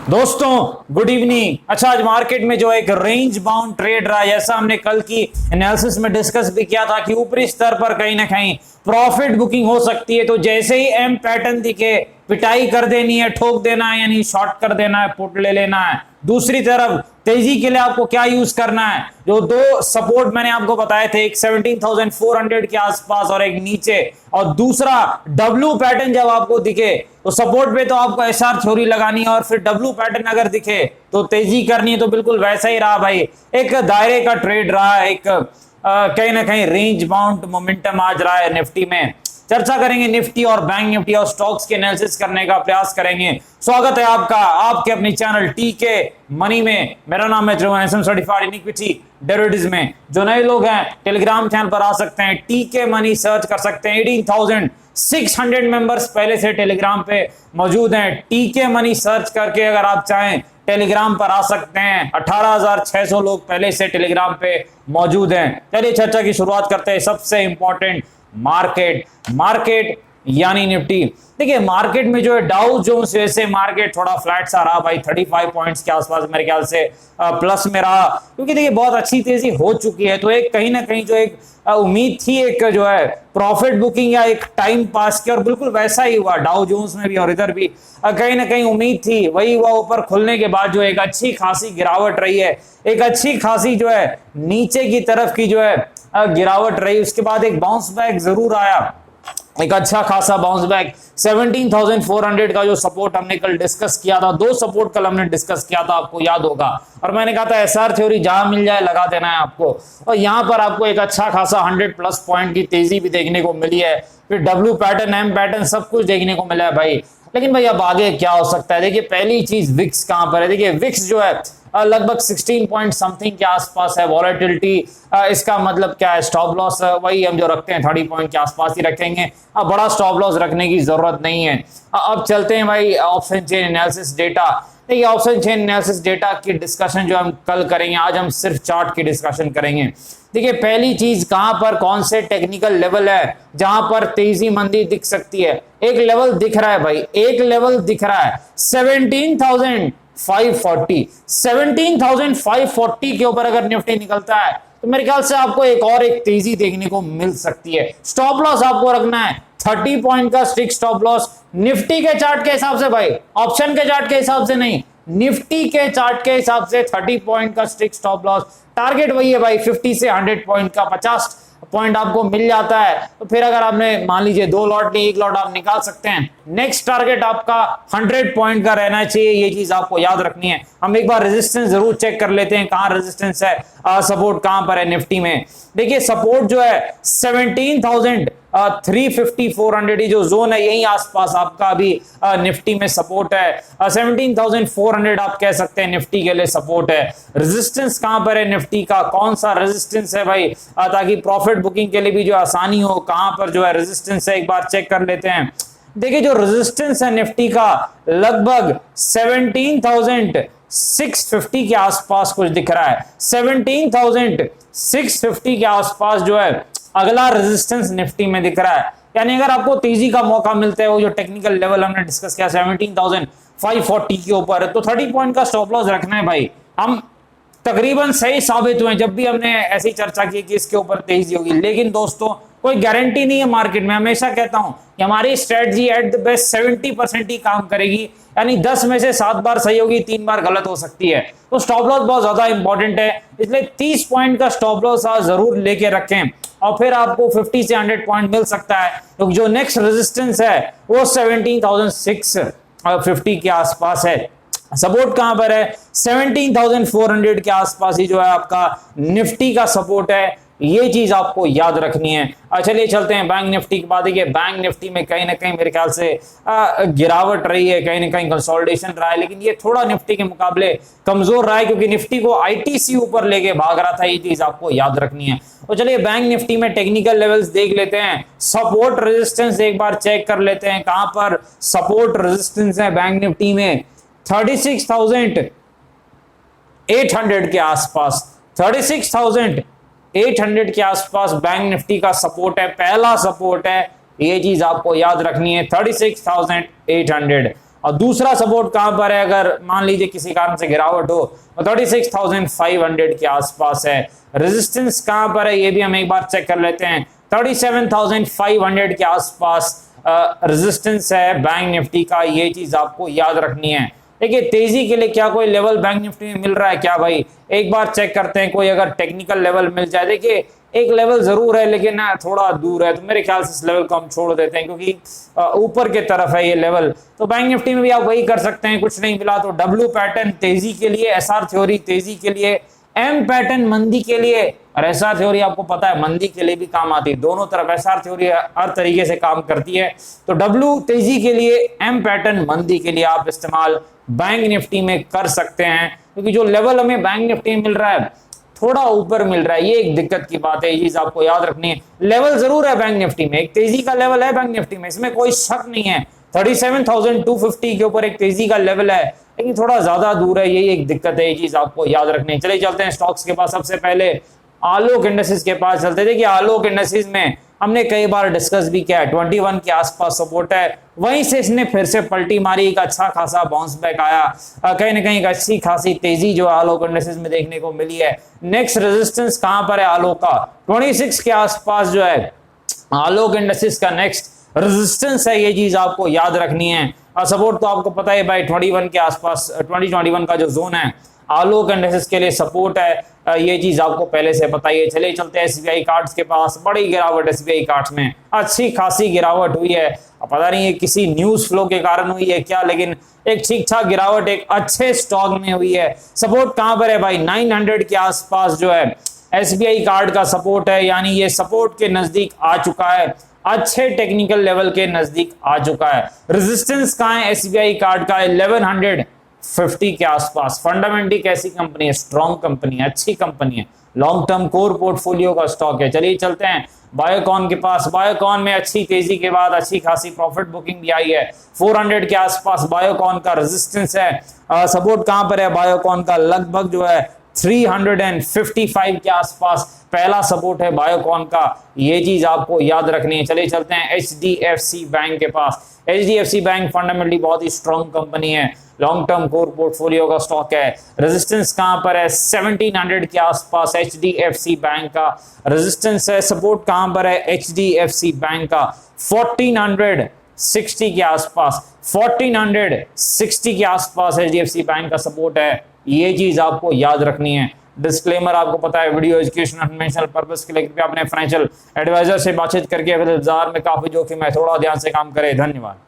दोस्तों good evening. अच्छा, आज मार्केट में जो एक रेंज बाउंड ट्रेड रहा है, जैसा हमने कल की एनालिसिस में डिस्कस भी किया था कि ऊपरी स्तर पर कहीं ना कहीं प्रॉफिट बुकिंग हो सकती है। तो जैसे ही एम पैटर्न दिखे, पिटाई कर देनी है, ठोक देना है, यानी शॉर्ट कर देना है, पुट ले लेना है। दूसरी तरफ तेजी के लिए आपको क्या यूज करना है, जो दो सपोर्ट मैंने आपको बताए थे, एक 17,400 के आसपास और एक नीचे, और दूसरा डब्ल्यू पैटर्न जब आपको दिखे तो सपोर्ट पे तो आपको एसआर थ्योरी लगानी है, और फिर डब्ल्यू पैटर्न अगर दिखे तो तेजी करनी है। तो बिल्कुल वैसा ही रहा भाई, एक दायरे का ट्रेड रहा, एक कहीं ना कहीं रेंज बाउंड मोमेंटम आज रहा है निफ्टी में। चर्चा करेंगे निफ्टी और बैंक निफ्टी और स्टॉक्स के एनालिसिस करने का प्रयास करेंगे। स्वागत है आपका आपके अपने चैनल टीके मनी में। मेरा नाम है Dhruvan, certified in equity derivatives में। जो नए लोग हैं टेलीग्राम चैनल पर आ सकते हैं, टीके मनी सर्च कर सकते हैं। 18,600 मेंबर्स पहले से टेलीग्राम पे मौजूद हैं। टीके मनी सर्च करके अगर आप चाहें टेलीग्राम पर आ सकते हैं। 18,600 लोग पहले से टेलीग्राम पे मौजूद हैं। चलिए चर्चा की शुरुआत करते हैं। सबसे इंपॉर्टेंट मार्केट यानी निफ्टी। देखिए मार्केट में जो है डाउ जोन्स वैसे मार्केट थोड़ा फ्लैट सा रहा भाई, 35 पॉइंट्स के आसपास मेरे ख्याल से प्लस में रहा, क्योंकि देखिए बहुत अच्छी तेजी हो चुकी है। तो एक कहीं ना कहीं जो एक उम्मीद थी एक जो है प्रॉफिट बुकिंग या एक टाइम पास की, और बिल्कुल वैसा ही हुआ डाउ जोन्स में भी और इधर भी कहीं ना कहीं उम्मीद थी, वही हुआ। ऊपर खुलने के बाद जो एक अच्छी खासी गिरावट रही है, एक अच्छी खासी जो है नीचे की तरफ की जो है गिरावट रही। उसके बाद एक बाउंस बैक जरूर आया, एक अच्छा खासा बाउंस बैक। 17,400 का जो सपोर्ट हमने कल डिस्कस किया था, दो सपोर्ट कल हमने डिस्कस किया था, आपको याद होगा, और मैंने कहा था एसआर थ्योरी जहां मिल जाए लगा देना है आपको। और यहां पर आपको एक अच्छा खासा 100+ पॉइंट की तेजी भी देखने को मिली है। फिर डब्ल्यू पैटर्न, एम पैटर्न, सब कुछ देखने को मिला है भाई। लेकिन भाई अब आगे क्या हो सकता है? देखिए पहली चीज विक्स कहां पर है। देखिए विक्स जो है लगभग 16 पॉइंट समथिंग के आसपास है। वॉलेटिलिटी इसका मतलब क्या है? स्टॉप लॉस वही हम जो रखते हैं 30 पॉइंट के आसपास ही रखेंगे। अब बड़ा स्टॉप लॉस रखने की जरूरत नहीं है। अब चलते हैं भाई ऑप्शन चेन एनालिसिस डेटा। देखिए ऑप्शन चेन एनालिसिस डेटा की डिस्कशन जो हम कल करेंगे, आज हम सिर्फ चार्ट की डिस्कशन करेंगे। देखिए पहली चीज कहां पर कौन से टेक्निकल लेवल है जहां पर तेजी मंदी दिख सकती है। एक लेवल दिख रहा है भाई, एक लेवल दिख रहा है 17,540 के ऊपर अगर निफ्टी निकलता है तो मेरे ख्याल से आपको एक तेजी देखने को मिल सकती है। स्टॉप लॉस आपको रखना है 30 पॉइंट का स्ट्रिक्ट स्टॉप लॉस, निफ्टी के चार्ट के हिसाब से भाई, ऑप्शन के चार्ट के हिसाब से नहीं, निफ्टी के चार्ट के हिसाब से 30 पॉइंट का स्ट्रिक्ट स्टॉप लॉस। टारगेट वही है भाई 50 से 100 पॉइंट का, 50 पॉइंट आपको मिल जाता है तो फिर अगर आपने मान लीजिए 2 लॉट नहीं 1 लॉट आप निकाल सकते हैं। नेक्स्ट टारगेट आपका 100 पॉइंट का रहना चाहिए, ये चीज आपको याद रखनी है। हम एक बार रेजिस्टेंस जरूर चेक कर लेते हैं, कहां रेजिस्टेंस है, सपोर्ट कहां पर है निफ्टी में। देखिए सपोर्ट जो है 17,350 400 जो जोन है, यही आसपास आपका अभी निफ्टी में सपोर्ट है। 17,400 आप कह सकते हैं निफ्टी के लिए सपोर्ट है। रेजिस्टेंस कहां पर है निफ्टी का, कौन सा रेजिस्टेंस है भाई, ताकि प्रॉफिट बुकिंग के लिए भी जो आसानी हो, कहां पर जो है रेजिस्टेंस है एक बार चेक कर लेते हैं। देखिए जो रेजिस्टेंस है निफ्टी का लगभग 17,650 के आसपास कुछ दिख रहा है। 17,650 के आसपास जो है अगला रेजिस्टेंस निफ्टी में दिख रहा है। यानी अगर आपको तेजी का मौका मिलता है, वो जो टेक्निकल लेवल हमने डिस्कस किया 17,540 के ऊपर है, तो 30 पॉइंट का स्टॉप लॉस रखना है भाई। हम तकरीबन सही साबित हुए जब भी हमने ऐसी चर्चा की कि इसके ऊपर तेजी होगी। लेकिन दोस्तों कोई गारंटी नहीं है मार्केट में। हमेशा कहता हूं कि हमारी स्ट्रेटजी एट द बेस्ट 70% ही काम करेगी, यानी 10 में से 7 बार सही होगी, 3 बार गलत हो सकती है। तो स्टॉप लॉस बहुत ज्यादा इंपॉर्टेंट है, इसलिए 30 पॉइंट का स्टॉप लॉस आप जरूर लेके रखें, और फिर आपको 50 से 100 पॉइंट मिल सकता है। तो जो नेक्स्ट रेजिस्टेंस है वो 17,650 के आसपास है। सपोर्ट कहां पर है? 17,400 के आसपास ही जो है आपका निफ्टी का सपोर्ट है, ये चीज आपको याद रखनी है। चलिए चलते हैं बैंक निफ्टी की बात। देखिए बैंक निफ्टी में कहीं ना कहीं मेरे ख्याल से गिरावट रही है, कहीं ना कहीं कंसोलिडेशन रहा है, लेकिन ये थोड़ा निफ्टी के मुकाबले कमजोर रहा है, क्योंकि निफ्टी को आईटीसी ऊपर लेके भाग रहा था, ये चीज आपको याद रखनी है। तो चलिए बैंक निफ्टी में टेक्निकल लेवल्स देख लेते हैं, सपोर्ट रेजिस्टेंस एक बार चेक कर लेते हैं, कहां पर सपोर्ट रेजिस्टेंस है बैंक निफ्टी में। 36,800 के आसपास, 36,800 के आसपास बैंक निफ्टी का सपोर्ट है, पहला सपोर्ट है, ये चीज आपको याद रखनी है 36,800। और दूसरा सपोर्ट कहां पर है, अगर मान लीजिए किसी कारण से गिरावट हो तो 36,500 के आसपास है। रेजिस्टेंस कहां पर है ये भी हम एक बार चेक कर लेते हैं, 37,500 के आसपास रेजिस्टेंस है बैंक निफ्टी का, ये चीज आपको याद रखनी है। देखिए तेजी के लिए क्या कोई लेवल बैंक निफ्टी में मिल रहा है क्या भाई, एक बार चेक करते हैं, कोई अगर टेक्निकल लेवल मिल जाए। देखिए एक लेवल जरूर है लेकिन ना थोड़ा दूर है, तो मेरे ख्याल से इस लेवल को हम छोड़ देते हैं क्योंकि ऊपर के तरफ है ये लेवल। तो बैंक निफ्टी में भी आप वही कर सकते हैं, कुछ नहीं मिला तो डब्ल्यू पैटर्न तेजी के लिए, एसआर थ्योरी तेजी के लिए, एम पैटर्न मंदी के लिए, और एसआर थ्योरी आपको पता है मंदी के लिए भी काम आती है, दोनों तरफ एसआर थ्योरी हर तरीके से काम करती है। तो डब्ल्यू तेजी के लिए, एम पैटर्न मंदी के लिए आप इस्तेमाल बैंक निफ्टी में कर सकते हैं, क्योंकि जो लेवल हमें बैंक निफ्टी में मिल रहा है थोड़ा ऊपर मिल रहा है, ये एक दिक्कत की बात है, ये चीज आपको याद रखनी है। लेवल जरूर है बैंक निफ्टी में, एक तेजी का लेवल है बैंक निफ्टी में, इसमें कोई शक नहीं है, 37,250 के ऊपर एक तेजी का लेवल है, लेकिन थोड़ा ज्यादा दूर है, यही एक दिक्कत है, ये चीज आपको याद रखनी है। चलिए चलते हैं स्टॉक्स के पास, सबसे पहले आलोक इंडस्ट्रीज के पास चलते हैं। देखिए आलोक इंडस्ट्रीज में हमने कई बार डिस्कस भी किया है, 21 के आसपास सपोर्ट है, वहीं से इसने फिर से पलटी मारी, एक अच्छा खासा बाउंस बैक आया, कहीं ना कहीं अच्छी खासी तेजी जो आलोक इंडस्ट्रीज में देखने को मिली है। नेक्स्ट रेजिस्टेंस कहां पर है आलोक का, 26 के आसपास जो है आलोक इंडस्ट्रीज का नेक्स्ट रेजिस्टेंस है, ये चीज आपको याद रखनी है। और सपोर्ट तो आपको पता है भाई 21 के आसपास, 2021 का जो जोन है आलोक इंडस्ट्रीज के लिए सपोर्ट है, ये चीज आपको पहले से पता ही है। चलिए चलते हैं एसबीआई कार्ड्स के पास, बड़ी गिरावट एसबीआई कार्ड्स में, अच्छी खासी गिरावट हुई है, पता नहीं है किसी न्यूज फ्लो के कारण हुई है क्या, लेकिन एक ठीक ठाक गिरावट एक अच्छे स्टॉक में हुई है। सपोर्ट कहां पर है भाई, 900 के आसपास जो है एसबीआई कार्ड का सपोर्ट है, यानी ये सपोर्ट के नजदीक आ चुका है, अच्छे टेक्निकल लेवल के नजदीक आ चुका है। रेजिस्टेंस कहां है एसबीआई कार्ड का, 1150 के आसपास। फंडामेंटली कैसी कंपनी है, स्ट्रॉन्ग कंपनी है, अच्छी कंपनी है, लॉन्ग टर्म कोर पोर्टफोलियो का स्टॉक है। चलिए चलते हैं बायोकॉन के पास, बायोकॉन में अच्छी तेजी के बाद अच्छी खासी प्रॉफिट बुकिंग भी आई है, 400 के आसपास बायोकॉन का रेजिस्टेंस है। सपोर्ट कहां पर है बायोकॉन का, लगभग जो है 355 के आसपास पहला सपोर्ट है बायोकॉन का, ये चीज आपको याद रखनी है। चलिए चलते हैं एचडीएफसी बैंक के पास। एचडीएफसी बैंक फंडामेंटली बहुत ही स्ट्रॉन्ग कंपनी है, लॉन्ग टर्म कोर पोर्टफोलियो का स्टॉक है। रेजिस्टेंस कहां पर है, 1700 के आसपास एचडीएफसी बैंक का रेजिस्टेंस है। सपोर्ट कहां पर है एचडीएफसी बैंक का, 1460 के आसपास, 1460 के आसपास एचडीएफसी बैंक का सपोर्ट है, ये चीज आपको याद रखनी है। डिस्क्लेमर आपको पता है, वीडियो एजुकेशन इन्फॉर्मेशनल पर्पस के लिए कृपया अपने फाइनेंशियल एडवाइजर से बातचीत करके बाजार में काफी जोखिम है, थोड़ा ध्यान से काम करें। धन्यवाद।